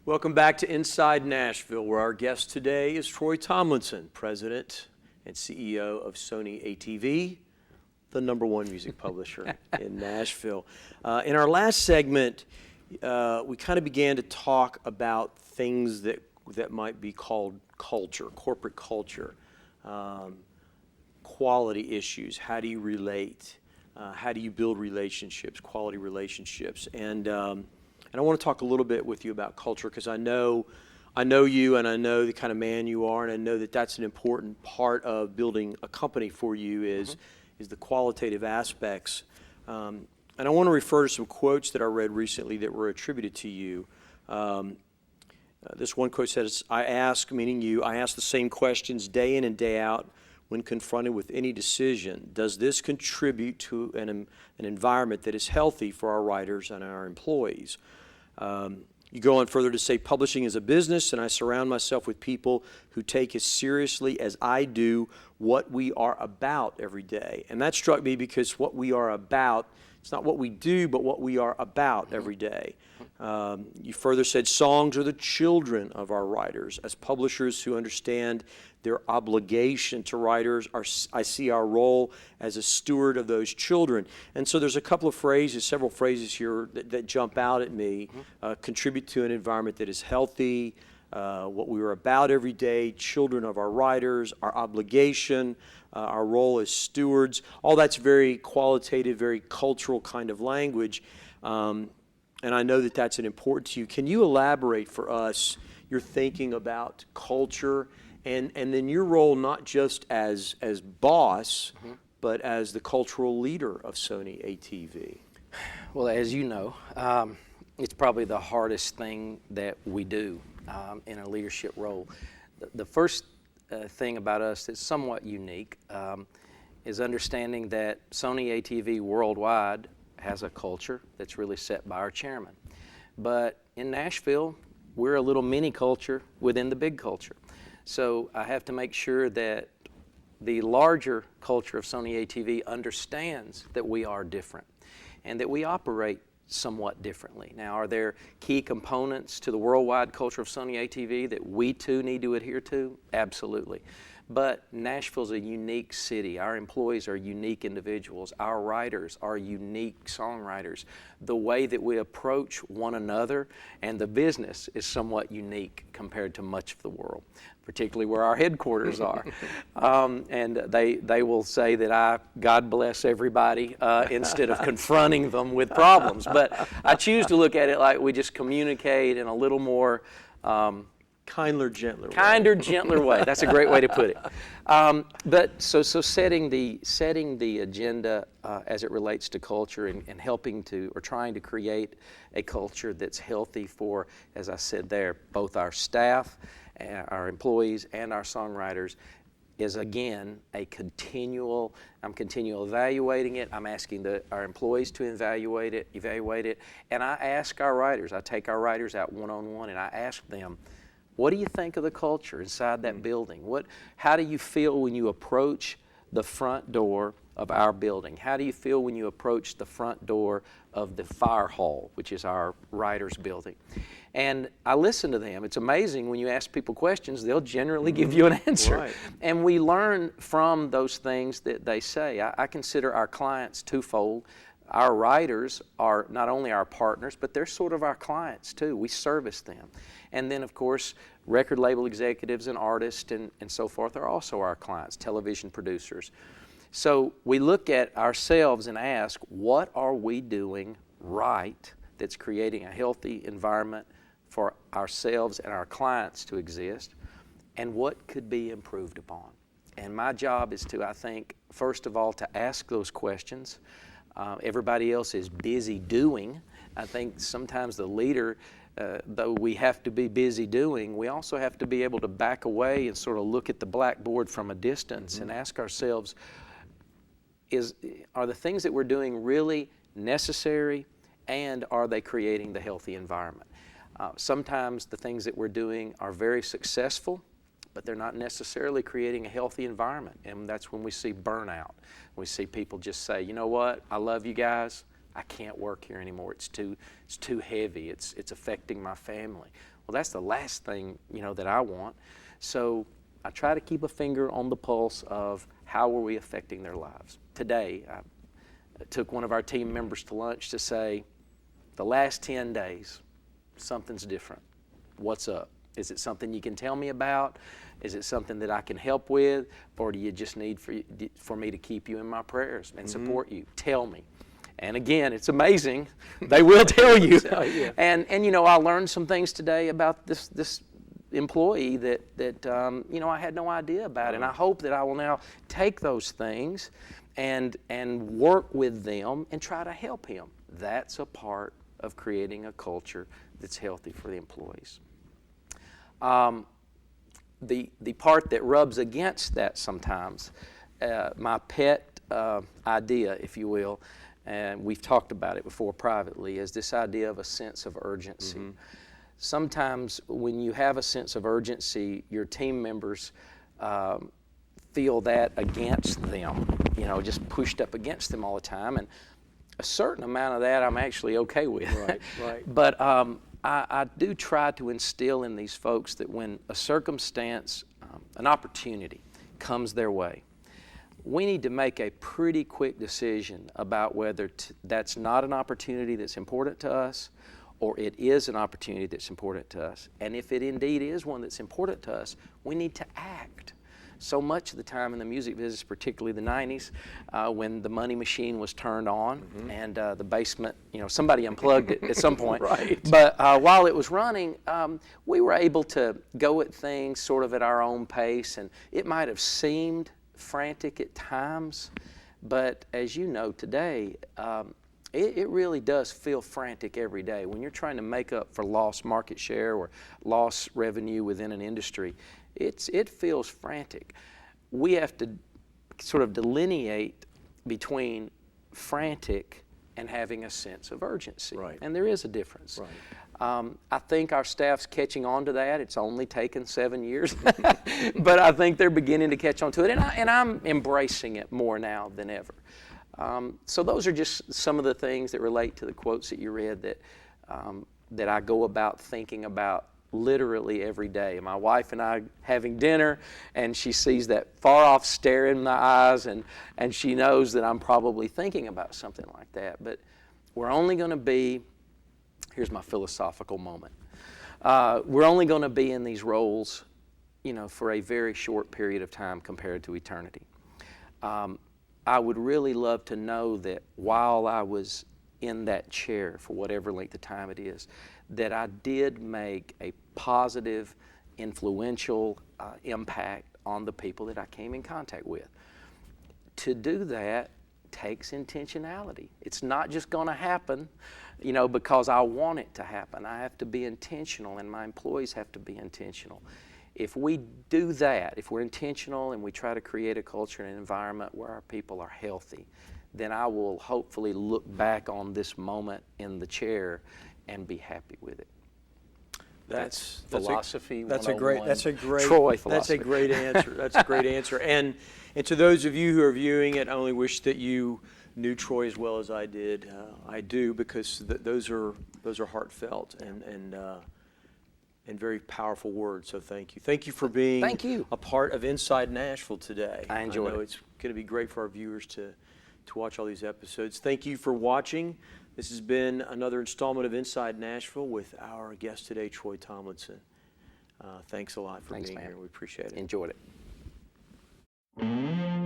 Welcome back to Inside Nashville, where our guest today is Troy Tomlinson, President and CEO of Sony ATV, the #1 music publisher in Nashville. In our last segment, we kind of began to talk about things that might be called culture, corporate culture, quality issues. How do you relate? How do you build relationships, quality relationships? And I want to talk a little bit with you about culture because I know you and I know the kind of man you are, and I know that that's an important part of building a company for you is the qualitative aspects. And I want to refer to some quotes that I read recently that were attributed to you. This one quote says, I ask, meaning you, I ask the same questions day in and day out when confronted with any decision. Does this contribute to an environment that is healthy for our writers and our employees? You go on further to say, publishing is a business, and I surround myself with people who take as seriously as I do what we are about every day. And that struck me because what we are about, it's not what we do, but what we are about every day. You further said, songs are the children of our writers. As publishers who understand their obligation to writers, I see our role as a steward of those children. And so there's a couple of phrases, several phrases here that jump out at me. Contribute to an environment that is healthy, what we are about every day, children of our writers, our obligation, our role as stewards. All that's very qualitative, very cultural kind of language. And I know that that's an important to you. Can you elaborate for us your thinking about culture and then your role not just as boss, but as the cultural leader of Sony ATV? Well, as you know, it's probably the hardest thing that we do in a leadership role. The first thing about us that's somewhat unique is understanding that Sony ATV worldwide has a culture that's really set by our chairman. But in Nashville, we're a little mini culture within the big culture. So I have to make sure that the larger culture of Sony ATV understands that we are different and that we operate somewhat differently. Now, are there key components to the worldwide culture of Sony ATV that we too need to adhere to? Absolutely. But Nashville's a unique city. Our employees are unique individuals. Our writers are unique songwriters. The way that we approach one another and the business is somewhat unique compared to much of the world, particularly where our headquarters are. And they will say that God bless everybody instead of confronting them with problems. But I choose to look at it like we just communicate in a little more Kinder, gentler way. That's a great way to put it. But so setting the agenda as it relates to culture and helping to or trying to create a culture that's healthy for, as I said there, both our staff, our employees, and our songwriters is again I'm continual evaluating it. I'm asking our employees to evaluate it, and I ask our writers. I take our writers out one-on-one and I ask them, what do you think of the culture inside that building? How do you feel when you approach the front door of our building? How do you feel when you approach the front door of the fire hall, which is our writers' building? And I listen to them. It's amazing when you ask people questions, they'll generally give you an answer. Right. And we learn from those things that they say. I consider our clients twofold. Our writers are not only our partners, but they're sort of our clients too. We service them. And then, of course, record label executives and artists and so forth are also our clients, television producers. So we look at ourselves and ask, what are we doing right that's creating a healthy environment for ourselves and our clients to exist, and what could be improved upon? And my job is to, I think, first of all, to ask those questions. Everybody else is busy doing. I think sometimes the leader, though we have to be busy doing, we also have to be able to back away and sort of look at the blackboard from a distance and ask ourselves, are the things that we're doing really necessary, and are they creating the healthy environment? Sometimes the things that we're doing are very successful, but they're not necessarily creating a healthy environment, and that's when we see burnout. We see people just say, you know what, I love you guys, I can't work here anymore. It's too heavy. It's affecting my family. Well, that's the last thing, that I want. So I try to keep a finger on the pulse of how are we affecting their lives. Today, I took one of our team members to lunch to say, the last 10 days, something's different. What's up? Is it something you can tell me about? Is it something that I can help with? Or do you just need for me to keep you in my prayers and support you? Tell me. And again, it's amazing. They will tell you. And I learned some things today about this employee that I had no idea about. And I hope that I will now take those things and work with them and try to help him. That's a part of creating a culture that's healthy for the employees. The part that rubs against that sometimes, my pet idea, if you will, and we've talked about it before privately, is this idea of a sense of urgency. Sometimes when you have a sense of urgency, your team members feel that against them, just pushed up against them all the time. And a certain amount of that I'm actually okay with. Right. But I do try to instill in these folks that when a circumstance, an opportunity comes their way, we need to make a pretty quick decision about whether that's not an opportunity that's important to us or it is an opportunity that's important to us. And if it indeed is one that's important to us, we need to act. So much of the time in the music business, particularly the 90s, when the money machine was turned on and the basement, somebody unplugged it at some point. Right. But while it was running, we were able to go at things sort of at our own pace, and it might have seemed frantic at times, but as you know today, it really does feel frantic every day. When you're trying to make up for lost market share or lost revenue within an industry, it feels frantic. We have to sort of delineate between frantic and having a sense of urgency. Right. And there is a difference. Right. I think our staff's catching on to that. It's only taken 7 years, but I think they're beginning to catch on to it, and I'm embracing it more now than ever. So those are just some of the things that relate to the quotes that you read that I go about thinking about literally every day. My wife and I having dinner, and she sees that far off stare in my eyes, and she knows that I'm probably thinking about something like that. But we're only going to be, here's my philosophical moment, we're only going to be in these roles, for a very short period of time compared to eternity. I would really love to know that while I was in that chair for whatever length of time it is, that I did make a positive, influential impact on the people that I came in contact with. To do that takes intentionality. It's not just going to happen, because I want it to happen. I have to be intentional, and my employees have to be intentional. If we do that, if we're intentional and we try to create a culture and an environment where our people are healthy, then I will hopefully look back on this moment in the chair and be happy with it. That's philosophy 101. That's a great Troy philosophy. That's a great answer. That's a great answer. And to those of you who are viewing it, I only wish that you knew Troy as well as I did. I do, because those are heartfelt and very powerful words. So thank you. Thank you for being a part of Inside Nashville today. I enjoyed it. It's going to be great for our viewers to watch all these episodes. Thank you for watching. This has been another installment of Inside Nashville with our guest today, Troy Tomlinson. Thanks a lot for being here. We appreciate it. Enjoyed it.